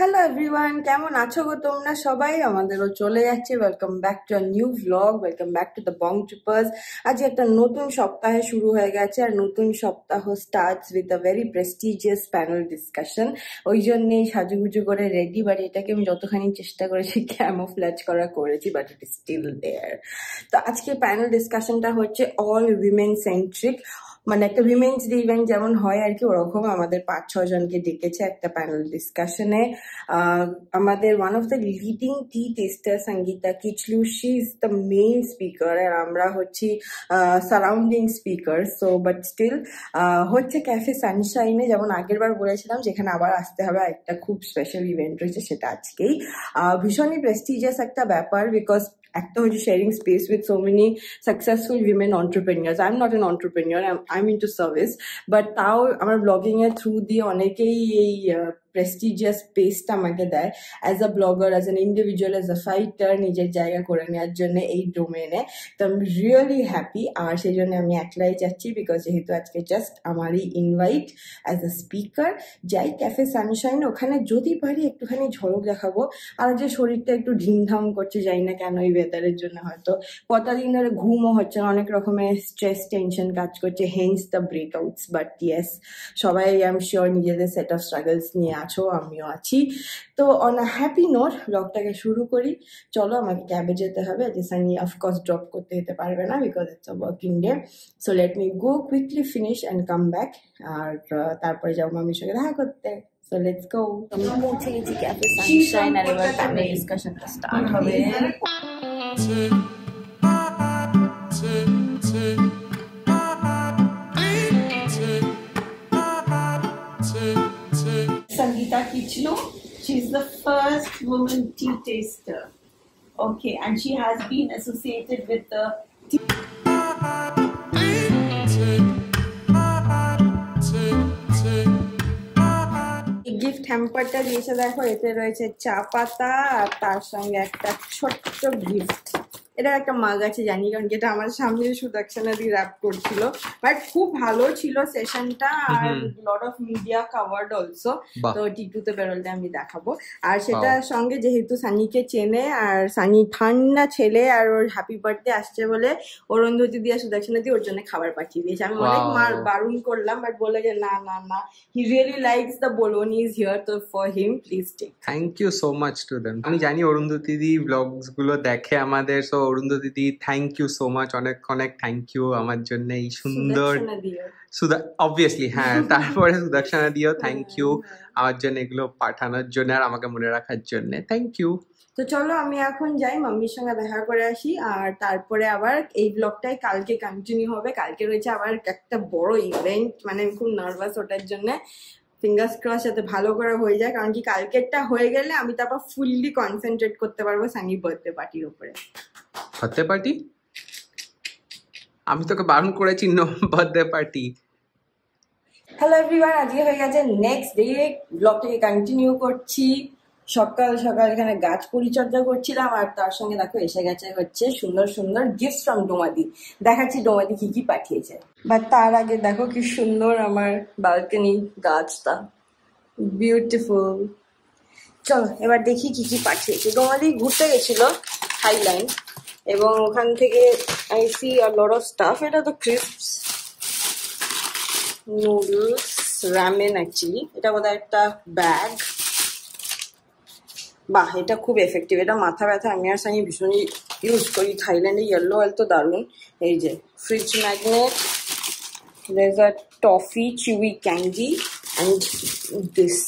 Hello everyone, কেমন আছো গো তোমরা সবাই? আমাদেরও চলে যাচ্ছে। Welcome back to a new vlog, welcome back to the Bong Trippers. আজ একটা নতুন সপ্তাহে শুরু হয়ে গেছে, আর নতুন সপ্তাহ starts with a very prestigious panel discussion. ওই জন্যেই সাজুগুজু করে রেডি, বাট এটাকে আমি যতখানি চেষ্টা করেছি ক্যামোফ্ল্যাজ করেছি, but it is still there. তো আজকে প্যানেল ডিসকাশনটা হচ্ছে অল উইমেন সেন্ট্রিক, মানে একটা উইমেন্স ডে ইভেন্ট যেমন হয় আর কি, ওরকম আমাদের 5-6 জনকে ডেকেছে একটা প্যানেল ডিসকাশনে। আমাদের one of the leading tea taster Sangeeta Kichlu, she is the main speaker, আর আমরা হচ্ছি surrounding speaker. So but still হচ্ছে ক্যাফে সানশাইনে, যেমন আগের বার বলেছিলাম, যেখানে আবার আসতে হবে। একটা খুব স্পেশাল ইভেন্ট রয়েছে, সেটা আজকেই। ভীষণই প্রেস্টিজিয়াস একটা ব্যাপার, বিকজ একটা হচ্ছে sharing space with so many successful women entrepreneurs. I am not an entrepreneur, I am into service, but তাও আমার ব্লগিং এর থ্রু দিয়ে অনেকেই এই প্রেস্টিজিয়াস স্পেসটা আমাকে দেয় as a blogger, as an individual, as a fighter, নিজের জায়গা করে নেওয়ার জন্য এই ডোমেনে। তো আমি রিয়েলি হ্যাপি, আর সেই জন্য আমি একলাই যাচ্ছি, বিকজ যেহেতু আজকে জাস্ট আমারই ইনভাইট অ্যাজ আ স্পিকার। যাই ক্যাফে সানশাইন, ওখানে যদি পারি একটুখানি ঝলক দেখাবো। আর যে শরীরটা একটু ঢিমঢাম করছে, জানি না কেন, এই ওয়েদারের জন্য হয়তো। কটা দিন ধরে ঘুমও হচ্ছে না, অনেক রকমের স্ট্রেস টেনশন কাজ করছে, hence the breakouts. But yes, সবাই আই এম শিওর নিজেদের সেট অফ স্ট্রাগলস নিয়ে আছো, আমিও আছি। তো অন আ হ্যাপি নোট ব্লগটাকে শুরু করি। চলো, আমাকে ক্যাবে যেতে হবে, সানি অফকোর্স ড্রপ করতে যেতে পারবে না, because it's a working day. So let me go quickly finish and come back, আর তারপরে যাবো মামির সঙ্গে দেখা করতে। So let's go. আমি পৌঁছে গেছি ক্যাফে সানশাইন, আর এবার প্যানেল ডিসকাশনটা স্টার্ট হবে। Sangeeta Kichlu, she's the first woman tea taster. Okay, and she has been associated with the tea. Gift হ্যাম্পারটা দিয়েছে, দেখো, এতে রয়েছে চা পাতা, আর তার সঙ্গে একটা ছোট্ট গিফট। এটা একটা মাগ আছে, জানি, কারণ যেটা আমার সামনে সুদর্শনা দিয়ে র্যাপ করছিল। বাট খুব ভালো ছিল সেশনটা, আর lot of media covered also. তো টিটুতে বেরোলে আমি দেখাবো। আর সেটার সঙ্গে যেহেতু সানিকে চেনে, আর সানি ঠান্ডা ছেলে, আর ওর হ্যাপি বার্থডে আসছে বলে অরুন্ধতী দিয়ে সুদর্শনা দিয়ে ওর জন্য খাবার পাঠিয়ে দিয়েছে। আমি অনেক বারণ করলাম, বাট বলে যে না না না, he really likes the baloney is here, তো for him please take. Thank you so much to them. আমি জানি অরুন্ধতী দি ব্লগস গুলো দেখে আমাদের, so Arundhati di thank you so much, অনেক অনেক থ্যাংক ইউ আমার জন্য এই সুন্দর অবভিয়াসলি, হ্যাঁ, তারপরে সুদর্শনা দিও থ্যাংক ইউ আমার জন্য এগুলো পাঠানোর জন্য আর আমাকে মনে রাখার জন্য, থ্যাংক ইউ। তো চলো, আমি এখন যাই, মাম্মির সঙ্গে দেখা করে আসি, আর তারপরে আবার এই ব্লগটাই কালকে কন্টিনিউ হবে। কালকে রয়েছে আবার একটা বড় ইভেন্ট, মানে আমি খুব নার্ভাস ওটার জন্য। ফিঙ্গার্স ক্রস যাতে ভালো করে হয়ে যায়, কারণ কি কালকেরটা হয়ে গেলে আমি তারপর ফুললি কনসেন্ট্রেট করতে পারবো সানির বার্থডে পার্টির উপরে। Birthday party? আমি তোকে বারণ করেছি, no birthday party. Hello everyone, আজকে হয়ে গেছে নেক্সট ডে, ব্লগটাকে কন্টিনিউ করছি। সকাল সকাল এখানে গাছ পরিচর্যা করছিলাম, আর তার সঙ্গে দেখো এসে গেছে হচ্ছে সুন্দর সুন্দর গিফট ফ্রম ডোমাদি। দেখাচ্ছি ডোমাদি কি কি পাঠিয়েছে। বাট তার আগে দেখো কি সুন্দর আমার বালকনি গাছটা, বিউটিফুল। চলো এবার দেখি কি কি পাঠিয়েছে। ডোমাদি ঘুরতে গেছিল থাইল্যান্ড, এবং ওখান থেকে I C a lot of staff. এটা তো ক্রিস্পস, নুডলস, রামেন অ্যাকচুয়ালি। এটা বোধহয় একটা ব্যাগ। বাহ, এটা খুব এফেক্টিভ, এটা মাথা ব্যথা আমি আর সানি ভীষণই ইউজ করি। থাইল্যান্ডে ইয়েলো অয়েল তো দারুণ। এই যে fridge magnet, there's a toffee chewy candy and this,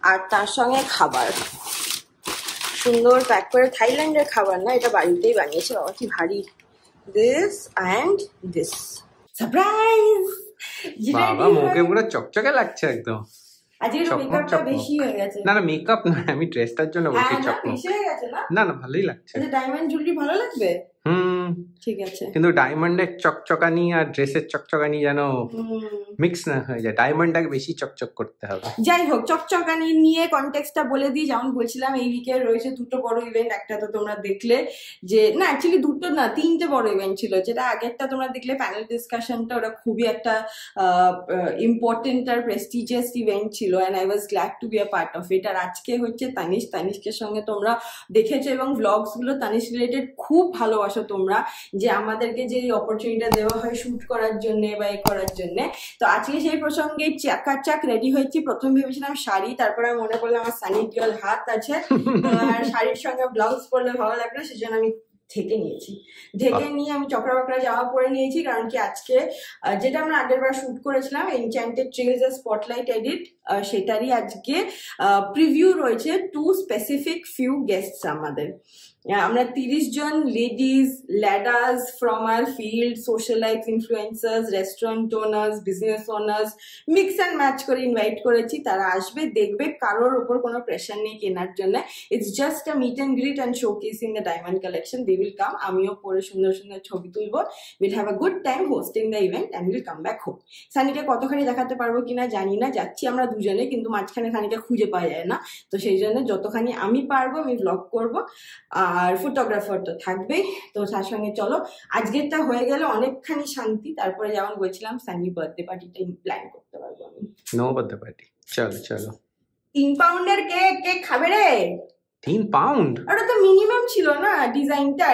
আর তার সঙ্গে খাবার সুন্দর প্যাক করে। থাইল্যান্ডের খাবার না, এটা বাড়িতেই বানিয়েছে। বাবা কি ভারী। this and this, surprise. বাবা মুখে পুরো চকচকে লাগছে একদম। আজকে মেকআপটা বেশি হয়ে গেছে। না না, মেকআপ না, আমি ড্রেসটার জন্য বলছি। চকমক বেশি হয়ে গেছে না? না না, ভালোই লাগছে। ডায়মন্ড জুয়েলারি ভালো লাগবে। ঠিক আছে, কিন্তু ডায়মন্ডের চকচকানি আর ড্রেসের চকচকানি যেন মিক্স না হয়ে যায়, ডায়মন্ডটাকে বেশি চকচক করতে হবে। যাই হোক, চকচকানি নিয়ে কনটেক্সটটা বলে দিই। যেমন বলছিলাম, এই উইকে রয়েছে দুটো বড় ইভেন্ট। একটা তো তোমরা দেখলে যে, না অ্যাকচুয়ালি দুটো না, তিনটে বড় ইভেন্ট ছিল। যেটা আগেরটা তোমরা দেখলে প্যানেল ডিসকাশনটা, ওটা খুবই একটা ইম্পর্টেন্ট আর প্রেস্টিজিয়াস ইভেন্ট ছিল, and I was glad to be a part of it. আর আজকে হচ্ছে তানিষ্কের সঙ্গে তোমরা দেখেছো এবং ভ্লগস গুলো তানিশ রিলেটেড খুব ভালোবাসো তোমরা, যে আমাদেরকে যে অপরচুনিটিটা দেওয়া হয় শুট করার জন্য বা এ করার জন্য। তো আজকে সেই প্রসঙ্গে চাকাচাক রেডি হয়েছি। প্রথম ভেবেছিলাম শাড়ি, তারপরে মনে পড়লো আমার সানি ডিওল হাত আছে, আর শাড়ির সঙ্গে ব্লাউজ পরলে ভালো লাগবে, সেজন্য আমি ঢেকে নিয়েছি। ঢেকে নিয়ে আমি চকরা বকরা জামা পরে নিয়েছি, কারণ কি আজকে যেটা আমরা আগের বার শুট করেছিলাম এনচ্যান্টেড ট্রেলস এর স্পটলাইট এডিট, সেটারই আজকে প্রিভিউ রয়েছে টু স্পেসিফিক ফিউ গেস্টস আমাদের। আমরা 30 জন ladies leaders from our field, socialite influencers, restaurant owners, business owners, mix and match করে ইনভাইট করেছি। তারা আসবে, দেখবে, কারোর ওপর কোনো প্রেশার নেই কেনার জন্য। It's just a meet and greet and showcasing the diamond collection. They will come, আমিও পরে সুন্দর সুন্দর ছবি তুলবো। Will have a good time hosting the event and will come back home. সানিকে কতখানি দেখাতে পারবো কিনা জানি না, যাচ্ছি আমরা দুজনে, কিন্তু মাঝখানে সানিকে খুঁজে পাওয়া যায় না। তো সেই জন্য যতখানি আমি পারবো আমি ব্লগ করবো, আর ফটোগ্রাফার তো থাকবেই। তো তার সঙ্গে চলো, আজকেরটা হয়ে গেলে অনেকখানি শান্তি। তারপরে যেমন বলছিলাম, সানি বার্থডে পার্টিটা প্ল্যান করতে পারবো আমি। নো বার্থডে পার্টি, চলো চলো। 3 পাউন্ডের কেক, কেক খাবে রে? 3 পাউন্ড? ওটা তো মিনিমাম ছিল না ডিজাইনটা।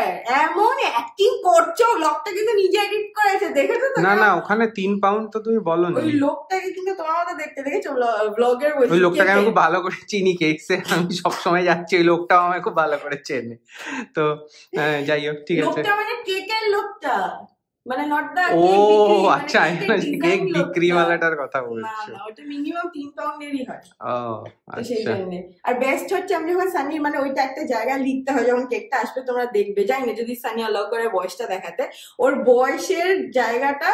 এমন অ্যাক্টিং করছো, লোকটা কিন্তু নিজে এডিট করেছে, দেখেছো তো? না না, ওখানে 3 পাউন্ড তো তুমি বলনি। ওই লোকটাকে কিন্তু তোমার মতো দেখতে, দেখেছো ব্লগের? ওই লোকটাকে আমি খুব ভালো করে চিনি, কেকসে আমি সবসময় যাচ্ছি, ওই লোকটাও আমায় খুব ভালো করে চেনে। তো যাই হোক, ঠিক আছে। লোকটা মানে কেকের লোকটা, মানে নট দা ও আচ্ছা, কেক বিক্রি ওয়ালাটার কথা বলছো? না, ওটা মিনিমাম 3 পাউন্ডেরই হয়। ও তো সেই জন্য। আর বেস্ট হচ্ছে আমি যখন সানি, মানে ওইটা একটা জায়গায় লিখতে হয় যখন কেকটা আসবে, তোমরা দেখবে, জানি না যদি সানি অ্যালাউ করে বয়সটা দেখাতে, ওর বয়সের জায়গাটা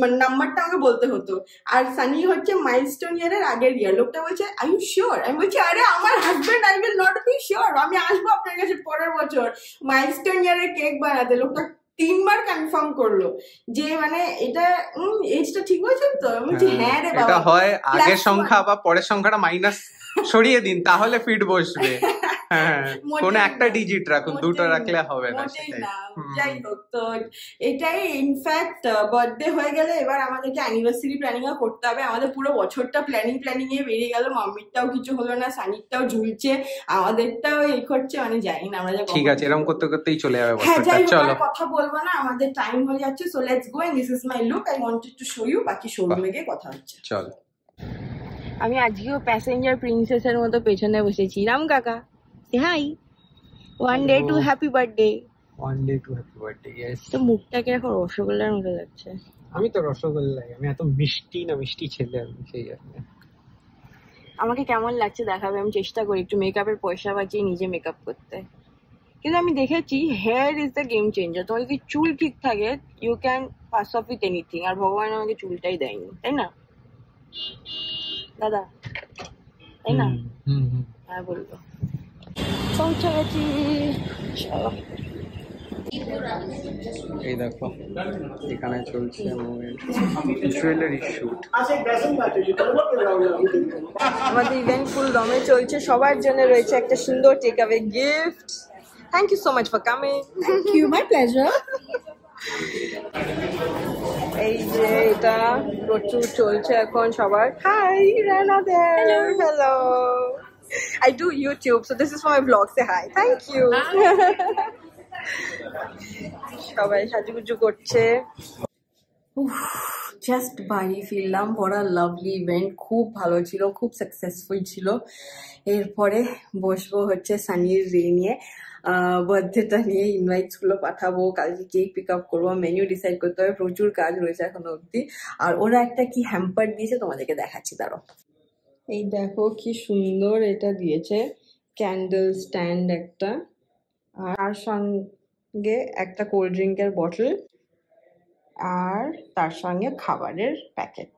মানে নাম্বারটা আমাকে বলতে হতো। আর সানি হচ্ছে মাইলস্টোন ইয়ারের আগের ইয়ার। লোকটা বলছে আই ইউ শিওর? আমি বলছি আরে আমার husband, I will not be sure, আমি আসবো আপনার কাছে পরের বছর মাইলস্টোন ইয়ারের কেক বানাতে। লোকটা 3 বার কনফার্ম করলো যে মানে এটা এজটা ঠিক হয়েছে তো? আমি বলছি হ্যাঁ রে বাবা। এটা হয় আগের সংখ্যা বা পরের সংখ্যাটা মাইনাস সরিয়ে দিন, তাহলে ফিট বসবে। হ্যাঁ, কোন একটা ডিজিট রাখুন, দুটো রাখলে হবে না। যাই হোক, তো এটাই ইনফ্যাক্ট বার্থডে হয়ে গেলে এবার আমাদেরকে অ্যানিভার্সারি প্ল্যানিং করতে হবে। আমাদের পুরো বছরটা প্ল্যানিং এ বেরিয়ে গেল। মাম্মিরটাও কিছু হলো না, সানিরটাও ঝুলছে, আমাদেরটাও এই করছে, মানে জানি না আমরা। ঠিক আছে, এরকম করতে করতেই চলে যাবে বছরটা। হ্যাঁ, চলো, কথা বলবো না, আমাদের টাইম হয়ে যাচ্ছে। So let's go, and this is my look. I wanted to show you. বাকি শোরুমে গিয়ে কথা হচ্ছে, চলো। আমি আজকেও প্যাসেঞ্জার প্রিন্সেসের মতো পেছনে বসেছি। রাম কাকা, say hi. One day to happy birthday. One day to happy birthday. Yes. তো মুখটা কিরকম রসগোল্লার মতো লাগছে। আমি তো রসগোল্লাই, আমি এত মিষ্টি ছেলে, আমি সেই জন্য। আমাকে কেমন লাগছে দেখাবে, আমি চেষ্টা করি একটু মেকআপের পয়সা বাঁচিয়ে নিজে মেকআপ করতে। কিন্তু আমি দেখেছি hair is the game changer. তোমার যদি চুল ঠিক থাকে, you can pass off with anything. আর ভগবান আমাকে চুলটাই দেয়নি, তাই না দাদা? তাই না? হ্যাঁ বলবো। পৌঁছে গেছি। এই দেখো, এখানে চলছে জুয়েলারি শুট। আমাদের ইভেন্ট ফুল দমে চলছে। সবার জন্য রয়েছে একটা সুন্দর take away gift. Thank you so much for coming. Thank you, my pleasure. এই যে এটা প্রচুর চলছে এখন সবার। Hi Rana there. Hello, I do YouTube, so this is for my vlog. Say hi. Thank you. সবাই সাজুগুজু করছে। জাস্ট বাড়ি ফিরলাম। বড় লাভলি ইভেন্ট, খুব ভালো ছিল, খুব সাকসেসফুল ছিল। এরপরে বসবো হচ্ছে সানির রে নিয়ে, বার্থডেটা নিয়ে ইনভাইটস গুলো পাঠাবো, কালকে কেক পিক আপ করবো, মেনু ডিসাইড করতে হবে, প্রচুর কাজ রয়েছে এখনো অব্দি। আর ওরা একটা কি হ্যাম্পার দিয়েছে, তোমাদেরকে দেখাচ্ছি, দাঁড়ো। এই দেখো কি সুন্দর এটা দিয়েছে, ক্যান্ডেল স্ট্যান্ড একটা, আর সঙ্গে একটা কোল্ড ড্রিঙ্কের বটল, আর তার সঙ্গে খাবারের প্যাকেট।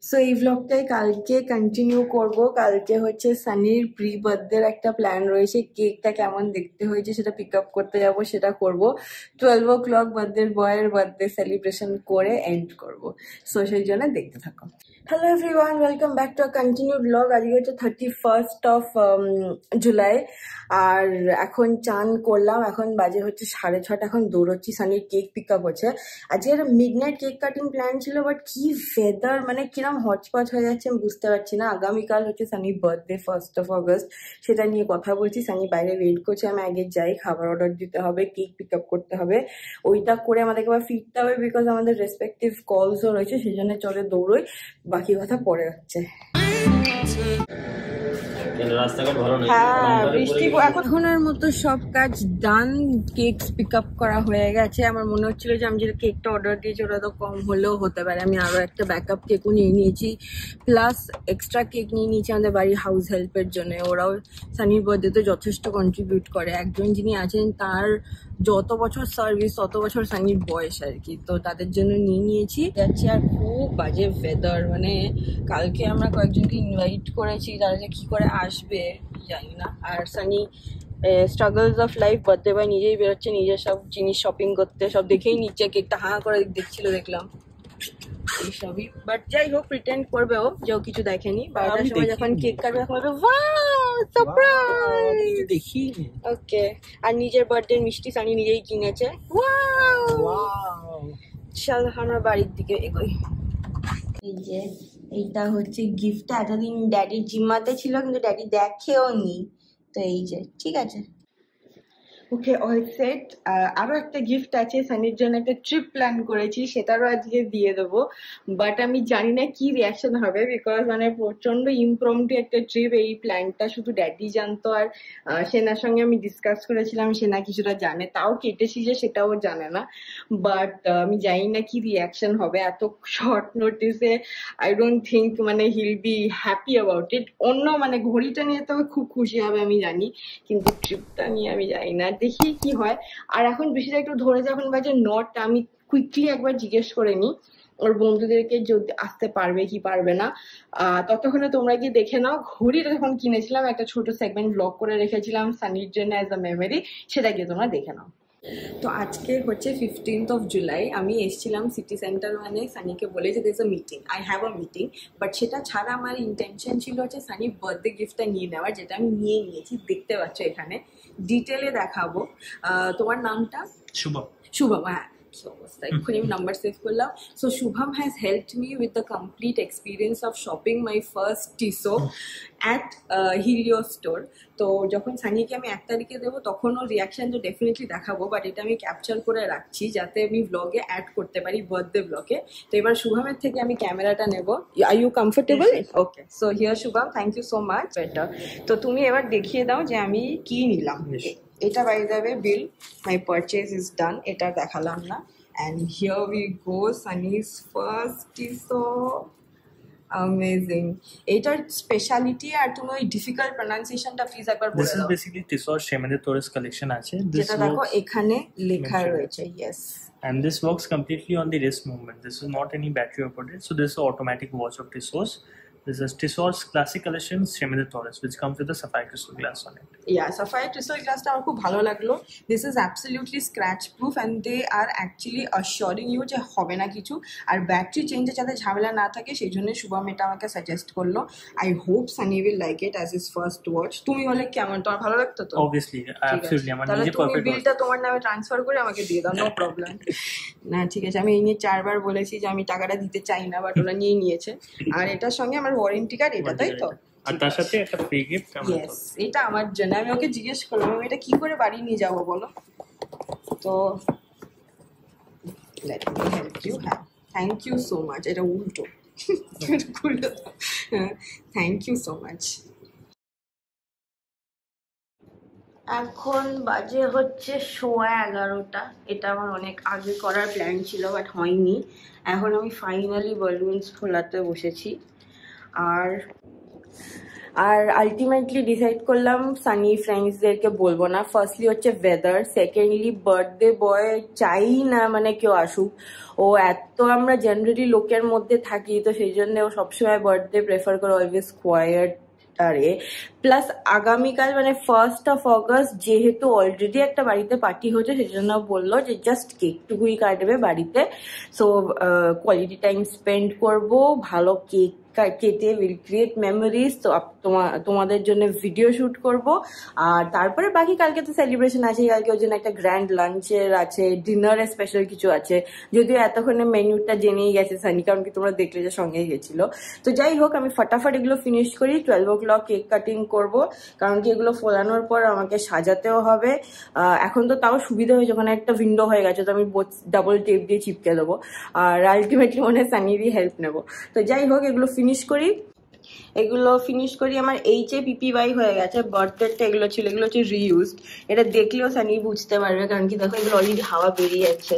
সো এই ভ্লগটাই কালকে কন্টিনিউ করব। কালকে হচ্ছে সানির প্রি বার্থডের একটা প্ল্যান রয়েছে, কেকটা কেমন দেখতে হয়েছে সেটা পিক আপ করতে যাব, সেটা করব। 12 o'clock বার্থডে বয়ের বার্থডে সেলিব্রেশন করে এন্ড করব। সো সেই জন্য দেখতে থাকো। Hello everyone, welcome back to a continue blog. আজকে হচ্ছে 31st of জুলাই, আর এখন চান করলাম, এখন বাজে হচ্ছে 6:30। এখন দৌড়চ্ছি, সানির কেক পিক আপ হচ্ছে। আজকে একটা মিডনাইট কেক কাটিং প্ল্যান ছিল, বাট কি ওয়েদার, মানে কিরম হটস্পট হয়ে যাচ্ছে আমি বুঝতে পারছি না। আগামীকাল হচ্ছে সানির বার্থডে 1st of August, সেটা নিয়ে কথা বলছি। সানি বাইরে ওয়েট করছে, আমি আগে যাই, খাবার অর্ডার দিতে হবে, কেক পিক আপ করতে হবে, ওইটা করে আমাদেরকে আবার ফিরতে হবে, বিকজ আমাদের রেসপেক্টিভ কলসও রয়েছে, সেই জন্য চলে দৌড়োই। বাকি কথা পরে হচ্ছে। হ্যাঁ, বৃষ্টি এখনের মতো সব কাজ ডান, কেক পিক আপ করা হয়ে গেছে। আমার মনে হচ্ছিল যে আমি যেটা কেকটা অর্ডার দিয়েছি ওটা তো কম হলেও হতে পারে, আমি আরো একটা ব্যাকআপ কেকও নিয়ে নিয়েছি, প্লাস এক্সট্রা কেক নিয়ে নিয়েছি আমাদের বাড়ির হাউস হেল্পের জন্য। ওরাও সানির বার্থডেতে যথেষ্ট কন্ট্রিবিউট করে। একজন যিনি আছেন তার যত বছর সার্ভিস তত বছর সানির বয়স আর কি, তো তাদের জন্য নিয়ে নিয়েছি। যাচ্ছি, আর খুব বাজে ওয়েদার, মানে কালকে আমরা কয়েকজনকে ইনভাইট করেছি, তারা যে কি করে আসবে জানি না। আর Sunny struggles of life, birthday boy নিজেই বেরোচ্ছে, নিজের সব জিনিস শপিং করতে, সব দেখেই নিচ্ছে। কেকটা হাঁ করে দেখছিল, দেখলাম এইসবই। বাট যাই হোক, প্রিটেন্ড করবে ও যে ও কিছু দেখেনি। 12টার সময় যখন কেক কাটবে তখন বলবে ওয়াও সারপ্রাইজ, দেখি। ওকে, আর নিজের বার্থডে মিষ্টি সানি নিজেই কিনেছে। ওয়াও, চল আমরা বাড়ির দিকে এগোই। এই যে এইটা হচ্ছে গিফটটা, এতদিন ড্যাডির জিম্মাতে ছিল কিন্তু ড্যাডি দেখেও নি, তো এই যে ঠিক আছে। ওকে, অল সেট। আরো একটা গিফট আছে, সানির জন্য একটা ট্রিপ প্ল্যান করেছি, সেটারও আজকে দিয়ে দেবো। বাট আমি জানি না কি রিয়াকশন হবে, বিকজ মানে প্রচন্ড ইমপ্রম্পটু একটা ট্রিপ। এই প্ল্যানটা শুধু ড্যাডি জানতো, আর সেনার সঙ্গে আমি ডিসকাস করেছিলাম, সেনা কিছুটা জানে, তাও কেটেছি যে সেটাও জানে না। বাট আমি জানি না কি রিয়াকশন হবে এত শর্ট নোটিসে। আই ডোন্ট থিঙ্ক মানে hill be happy about it. অন্য মানে ঘড়িটা নিয়ে তো খুব খুশি হবে আমি জানি, কিন্তু ট্রিপটা নিয়ে আমি জানি না, দেখি কি হয়। আর এখন বেশিটা একটু ধরে যখন বাজে 9টা, আমি কুইকলি একবার জিজ্ঞেস করে নিই ওর বন্ধুদেরকে যদি আসতে পারবে কি পারবে না। ততক্ষণে তোমরা গিয়ে দেখে নাও। ঘড়িটা যখন কিনেছিলাম একটা ছোট সেগমেন্ট ব্লগ করে রেখেছিলাম সানির জন্য অ্যাজ আ মেমোরি, সেটা গিয়ে তোমরা দেখে নাও। তো আজকে হচ্ছে 15th of July, আমি এসেছিলাম সিটি সেন্টার, মানে সানিকে বলে যে this a meeting, I have a meeting. But সেটা ছাড়া আমার ইন্টেনশন ছিল হচ্ছে সানির বার্থডে গিফটটা নিয়ে নেওয়ার, যেটা আমি নিয়ে নিয়েছি, দেখতে পাচ্ছ এখানে ডিটেলে দেখাবো। তোমার নামটা? শুভম। শুভম, হ্যাঁ, কি অবস্থা, এক্ষুনি আমি নাম্বার সেভ করলাম। So Shubham has helped me with the complete experience of shopping my first টিসো at Helio store. তো যখন সানিকে আমি 1 তারিখে দেবো তখন ওর রিয়াকশন তো ডেফিনেটলি দেখাবো, বাট এটা আমি ক্যাপচার করে রাখছি যাতে আমি ব্লগে অ্যাড করতে পারি, বার্থডে ব্লগে। তো এবার শুভমের থেকে আমি ক্যামেরাটা নেবো। Are you comfortable? Okay, so here Shubham, thank you so much. Better, তো তুমি এবার দেখিয়ে দাও যে আমি কি নিলাম। এটা by the way bill, my purchase is done, এটা দেখালাম না। And here we go, Sunny's first Tissot. Amazing, এটার স্পেশালিটি আর তুমি ওই ডিফিকাল্ট প্রনাউন্সিয়েশনটা প্লিজ একবার বলে দাও। দিস ইজ বেসিক্যালি টিসোর শেমেদে তোরেস কালেকশন আছে, যেটা দেখো এখানে লেখা রয়েছে, yes. And this works completely on the wrist movement. This is not any battery operated, so this is an automatic watch of Tissot's. This is Tissot's classic collection, Shemide Taurus, which comes with a sapphire crystal glass on it. Yeah, sapphire crystal glassটা আমার খুব ভালো লাগলো। This is absolutely scratch proof and they are actually assuring you যে হবে না কিছু। আর battery চেঞ্জে যাতে ঝামেলা না থাকে সেই জন্য শুভম এটা আমাকে সাজেস্ট করলো। I hope Sunny will like it as his first watch. তুমি বলে কেমন, তোমার ভালো লাগতো তো? Obviously, absolutely. আমার নিজে পারফেক্ট। তুমি বিলটা তোমার নামে ট্রান্সফার করে আমাকে দিয়ে দাও, নো প্রবলেম। না ঠিক আছে, আমি এই নিয়ে 4 বার বলেছি যে আমি টাকাটা দিতে চাই না, বাট ওরা নিয়ে নিয়েছে। আর এটার সঙ্গে আমার ওয়ারেন্টি কার্ড, এটা তাই তো? আর তার সাথে একটা ফ্রি গিফট। ইয়েস, এটা আমার জন্য। আমি ওকে জিজ্ঞেস করলাম আমি এটা কি করে বাড়ি নিয়ে যাবো বলো, তো লেট মি হেল্প ইউ। হ্যাঁ, থ্যাংক ইউ সো মাচ। এটা উল্টো, খুলে দাও। হ্যাঁ, থ্যাংক ইউ সো মাচ। এখন বাজে হচ্ছে 11:15। এটা আমার অনেক আগে করার প্ল্যান ছিল বাট হয়নি। এখন আমি ফাইনালি বালুনস ফোলাতে বসেছি। আর আর আলটিমেটলি ডিসাইড করলাম সানি ফ্রেন্ডসদেরকে বলবো না। ফার্স্টলি হচ্ছে ওয়েদার, সেকেন্ডলি বার্থডে বয় চাই না মানে কেউ আসুক। ও এত আমরা জেনারেলি লোকের মধ্যে থাকি, তো সেই জন্য ও সবসময় বার্থডে প্রেফার করে অলওয়েজ কোয়াইট। আরে প্লাস আগামীকাল মানে 1st of August যেহেতু অলরেডি একটা বাড়িতে পার্টি হচ্ছে, সেজন্য বললো যে জাস্ট কেকটুকুই কাটবে বাড়িতে। সো কোয়ালিটি টাইম স্পেন্ড করব, ভালো কেক কেটে উইল ক্রিয়েট মেমোরিজ। তো তোমাদের জন্য ভিডিও শুট করব। আর তারপরে বাকি কালকে তো সেলিব্রেশন আছে, কালকে ওর জন্য একটা গ্র্যান্ড লাঞ্চের আছে, ডিনারে স্পেশাল কিছু আছে। যদিও এতক্ষণে মেনুটা জেনেই গেছে সানি, কারণ কি তোমরা দেখলে যে সঙ্গেই গেছিল। তো যাই হোক, আমি ফটাফট এগুলো ফিনিশ করি, 12 o'clock কেক কাটিং করব। কারণ কি এগুলো ফোলানোর পর আমাকে সাজাতেও হবে। এখন তো তাও সুবিধা হয়েছে, ওখানে একটা উইন্ডো হয়ে গেছে, তো আমি ডাবল টেপ দিয়ে চিপকে দেবো। আর আলটিমেটলি মনে হয় সানিরই হেল্প নেবো। তো যাই হোক, এগুলো ফিনিশ করি। আমার HAPPY হয়ে গেছে। বার্থডেটা এগুলো ছিল, এগুলো হচ্ছে রিইউজড। এটা দেখলেও সানি বুঝতে পারবে, কারণ কি দেখো এগুলো অলরেডি হাওয়া বেরিয়ে যাচ্ছে।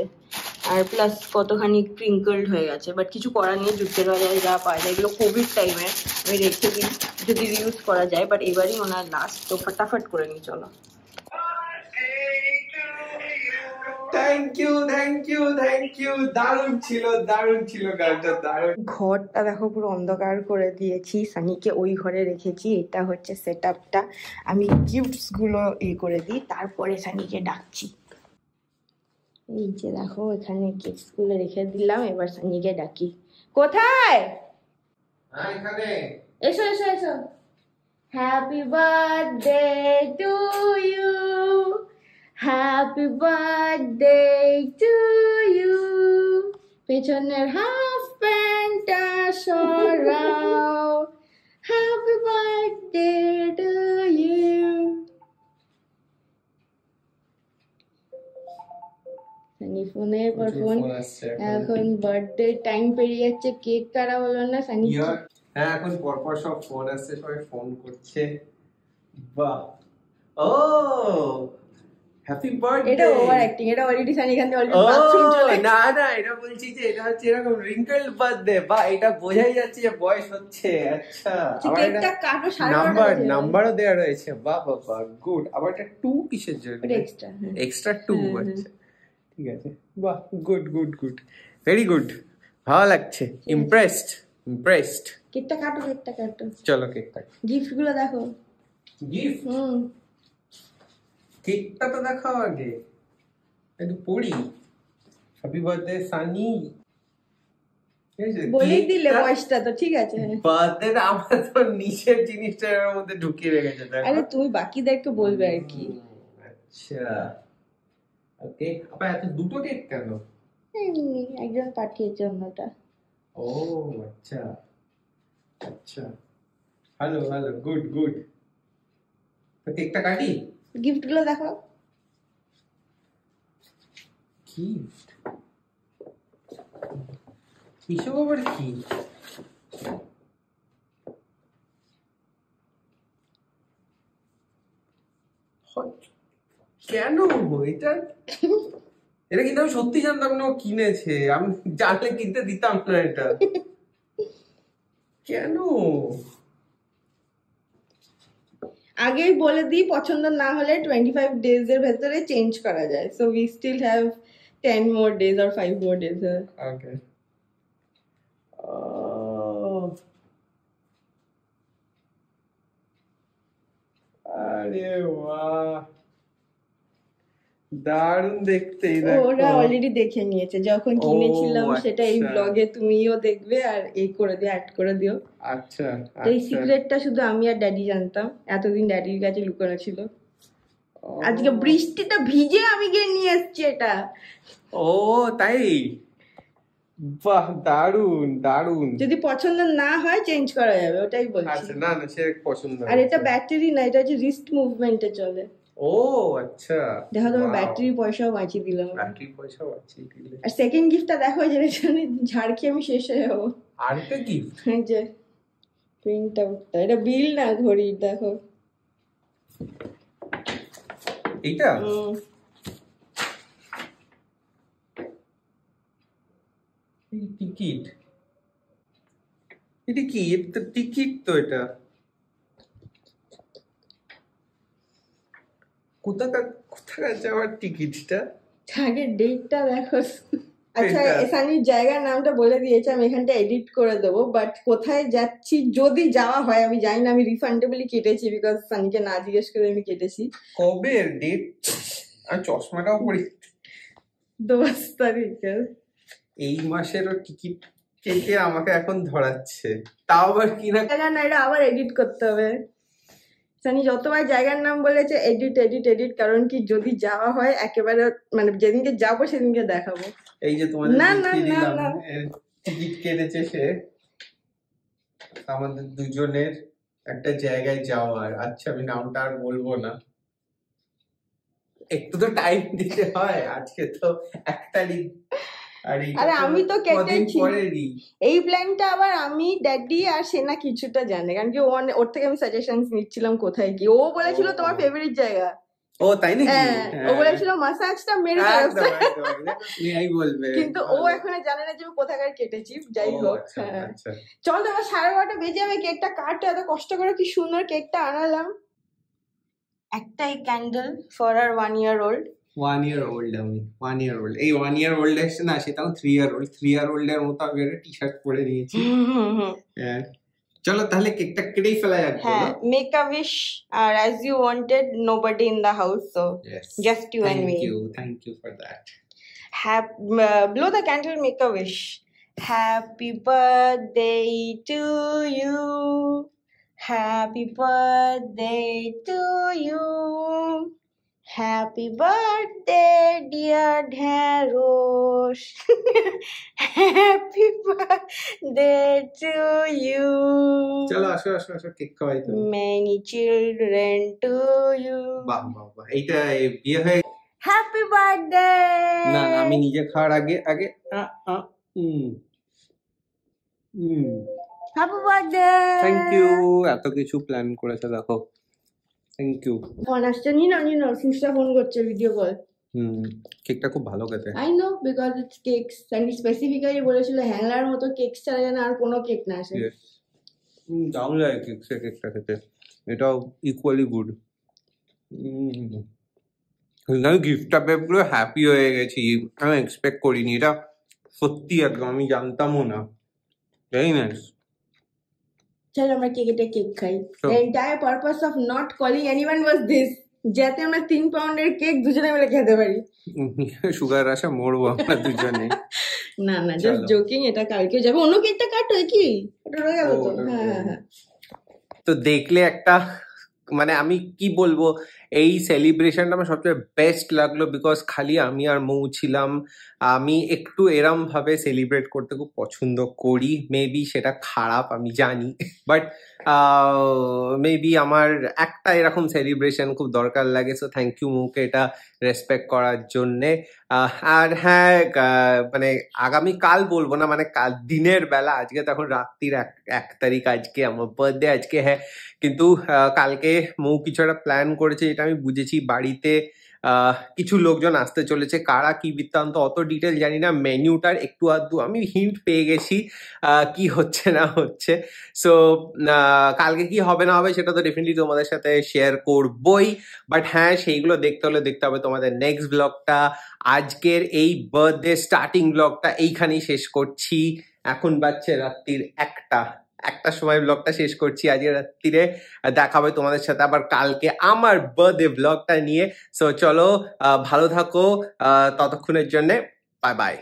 আর প্লাস কতখানি ক্রিঙ্কলড হয়ে গেছে, বাট কিছু করার নেই, জুটের বাজারে যা পাওয়া যায়। এগুলো কোভিড টাইমে আমি রেখে দিই যদি রিউজ করা যায়, বাট এবারই ওনার লাস্ট, তো ফটাফট করে নিই চলো। থ্যাংক ইউ, দারুণ ছিল গানটা, দারুণ। ঘরটা দেখো পুরো অন্ধকার করে দিয়েছি, সানিকে ওই ঘরে রেখেছি। এটা হচ্ছে সেট আপটা। আমি গিফটস গুলো করে দিই, তারপরে সানিকে ডাকছি। এই যে দেখো এখানে গিফটস গুলো রেখে দিলাম, এবার সানিকে ডাকি। কোথায়? এখানে এসো এসো এসো। Happy birthday to you, happy birthday to you. পেছনের হাফ প্যান্টটা সরাও। Happy birthday to you. Sunny ফোনের পর ফোন, এখন বার্থডে টাইম পেরিয়ে যাচ্ছে, কেক কাটা হলো না। সানি হ্যাঁ, এখন পরপর সব ফোন আসছে, সবাই ফোন করছে। বাহ, ও হ্যাপি বার্থডে। এটা ওভার অ্যাক্টিং, এটা অলরেডি সানি খান অলরেডি বাথরুম চলে। না এটা বলছি যে এটা হচ্ছে এরকম রিঙ্কেল বার্থডে, বা এটা বোঝাই যাচ্ছে যে বয়স হচ্ছে। আচ্ছা, আবার কেকটা কাটো, নাম্বারও দেয়া রয়েছে। বাহ বাহ, গুড। আবার এটা 2 কিসের জন্য? এক্সট্রা 2। আচ্ছা ঠিক আছে, বাহ, গুড, ভেরি গুড, ভালো লাগছে। ইমপ্রেসড। কেকটা কাটো। চলো কেক কাটি। গিফট গুলো দেখো। গিফট? কেকটা তো দেখাও আগে, একটু পড়ি। Happy birthday Sunny. বলেই দিলে বয়সটা তো ঠিক আছে। বার্থডে আমার তো নিচের জিনিসটার মধ্যে ঢুকিয়ে রেখেছে। আরে তুমি বাকিদেরকে বলবে আর কি। আচ্ছা ওকে। আবার এত দুটো কেক কেন? একজন পাঠিয়েছে অন্যটা। ও আচ্ছা, হ্যালো, গুড। তো কেকটা কাটি। গিফট গুলো দেখো। গিফট এসব আবার কি? কেন এটা কিন্তু আমি সত্যি জানতাম না ও কিনেছে। আমি জানলে কিনতে দিতাম না এটা। কেন? আগেই বলে দিই, পছন্দ না হলে 25 days এর ভেতরে চেঞ্জ করা যায়। So we still have 10 more days or 5 more days. Okay. আরে বাহ, দারুণ দেখতে। ওরা অলরেডি দেখে নিয়েছে যখন কিনেছিলাম, সেটা এই ব্লগে তুমিও দেখবে আর এই করে দিও, অ্যাড করে দিও। আচ্ছা, এই সিক্রেটটা শুধু আমি আর ড্যাডি জানতাম, এতদিন ড্যাডির কাছে লুকানো ছিল। আজকে বৃষ্টিটা ভিজে আমি গিয়ে নিয়ে এসেছি এটা। ও তাই? বাহ, দারুণ। যদি পছন্দ না হয় চেঞ্জ করা যাবে, ওটাই বলছি। আচ্ছা, না সে পছন্দ। আর এটা ব্যাটারি না, এটা হচ্ছে রিস্ট মুভমেন্টে চলে। ও আচ্ছা, দেখো তোমার ব্যাটারি পয়সাও বাঁচিয়ে দিলাম। আর সেকেন্ড গিফটটা দেখো, যেটা ঝাড় খেয়ে আমি শেষ হয়ে যাবো। আরেকটা গিফট? যে প্রিন্ট আউটটা, এটা বিল না ঘড়ির, দেখো এইটা। টিকিট? এটা কি? এটা টিকিট তো। এটা কোথাকার যাওয়ার টিকিটটা? আগে ডেটটা দেখো। আচ্ছা সানির জায়গার নামটা বলে দিয়েছে, আমি এখানটা এডিট করে দেবো, বাট কোথায় যাচ্ছি যদি যাওয়া হয় আমি জানি না, আমি রিফান্ডেবলি কেটেছি বিকজ সানিকে না জিজ্ঞেস করে আমি কেটেছি। কবে ডেট? আর চশমাটাও পরি 10 তারিখের। এই মাসেরও টিকিট কেটে আমাকে এখন ধরাচ্ছে, তাও আবার কিনা। না, এটা আবার এডিট করতে হবে। সানি যতবার জায়গার নাম বলেছে এডিট এডিট এডিট, কারণ কি যদি যাওয়া হয় একেবারে মানে যেদিনকে যাবো সেদিনকে দেখাবো। এই যে তোমাদের না না না না টিকিট কেটেছে সে আমাদের দুজনের একটা জায়গায় যাওয়ার। আচ্ছা আমি নামটা আর বলবো না, একটু তো টাইম দিতে হয়। আজকে তো 1 তারিখ, আরে আমি তো কেটেছি। এই প্ল্যানটা আবার আমি, ড্যাডি আর সেনা কিছুটা জানে, কারণ কি ওর থেকে আমি সাজেশনস নিচ্ছিলাম কোথায় কি। ও বলেছিল তোমার ফেভারিট জায়গা। ও তাই নাকি? ও বলেছিল মাসাজটা মেরে বলবে, কিন্তু ও এখন জানে না যে ও কোথাকার কেটেছি। যাই হোক, চল তো, 12:30 বেজে যাবে, কেকটা কাটতে এত কষ্ট করে কি সুন্দর কেকটা আনালাম। একটাই ক্যান্ডেল ফর আর 1 year old। 1 year old আমি 1 year old। এই 1 year old এসে না, সেটাও 3 year old। 3 year old এর মতো আমি একটা টি শার্ট পরে নিয়েছি। চলো তাহলে কেকটা কেটেই ফেলা যাক। হ্যাঁ, মেক আ উইশ আর as you wanted, nobody in the house, so just you and me. Thank you for that. Blow the candle, make a wish. Happy birthday to you. Happy birthday to you. Happy birthday, dear Dharosh. Happy birthday to you. চলো আসো আসো আসো, cake খাওয়াই তো। Many children to you. বাহ বাহ বাহ, এইটা বিয়ে হয়ে। Happy birthday. না না, আমি নিজে খাওয়ার আগে আগে হ্যাপি বার্থডে। থ্যাংক ইউ, এত কিছু প্ল্যান করেছে দেখো। Thank you. ফোন আসছে, নি না সুস্টা ফোন করছে, ভিডিও কল। কেকটা খুব ভালো খেতে। I know, because it's cakes, and specifically বলেছিল হ্যাংলার মতো কেক ছাড়া যেন আর কোনো কেক না আসে। দারুণ লাগে কেকটা খেতে, এটাও ইকুয়ালি গুড। গিফটটা পেয়ে পুরো হ্যাপি হয়ে গেছি, আমি এক্সপেক্ট করিনি। এটা সত্যি একদম আমি জানতামও না। Very nice. চলো আমরা কেক খাই। The entire purpose of not calling anyone was this, যাতে আমরা 3 পাউন্ডের কেক দুজনে মিলে খেতে পারি। সুগার আসা মরবো আমরা দুজনে। না না, জাস্ট জোকিং। এটা কালকেও যাবে। অন্য কেকটা কাটো কি, ওটা রয়ে গেল তো। হ্যাঁ। তো দেখলে একটা, মানে আমি কি বলবো, এই সেলিব্রেশনটা আমার সবচেয়ে বেস্ট লাগলো বিকজ খালি আমি আর মৌ ছিলাম। আমি একটু এরম ভাবে সেলিব্রেট করতে খুব পছন্দ করি। মেবি সেটা খারাপ আমি জানি, বাট মেবি আমার একটা এরকম সেলিব্রেশন খুব দরকার লাগে। সো থ্যাংক ইউ মৌকে এটা রেসপেক্ট করার জন্যে। আর হ্যাঁ, মানে আগামীকাল বলবো না, মানে কাল দিনের বেলা, আজকে তখন রাত্রির 1 তারিখ, আজকে আমার বার্থডে আজকে। হ্যাঁ, কিন্তু কালকে মৌ কিছু একটা প্ল্যান করেছে, যেটা আমি বুঝেছি। বাড়িতে কিছু লোকজন আসতে চলেছে, কারা কি বৃত্তান্ত অত ডিটেল জানি না। মেনুটার একটু আধটু আমি হিন্ট পেয়ে গেছি কি হচ্ছে না হচ্ছে। সো কালকে কি হবে না হবে সেটা তো ডেফিনেটলি তোমাদের সাথে শেয়ার করবই, বাট হ্যাঁ, সেইগুলো দেখতে হলে দেখতে হবে তোমাদের নেক্সট ব্লগটা। আজকের এই বার্থডে স্টার্টিং ব্লগটা এইখানেই শেষ করছি। এখন বাজছে রাত্রির 1টার সময় ব্লগটা শেষ করছি আজকে রাত্রিরে। দেখা হবে তোমাদের সাথে আবার কালকে আমার বার্থডে ব্লগটা নিয়ে। সো চলো, ভালো থাকো ততক্ষণের জন্য। Bye bye.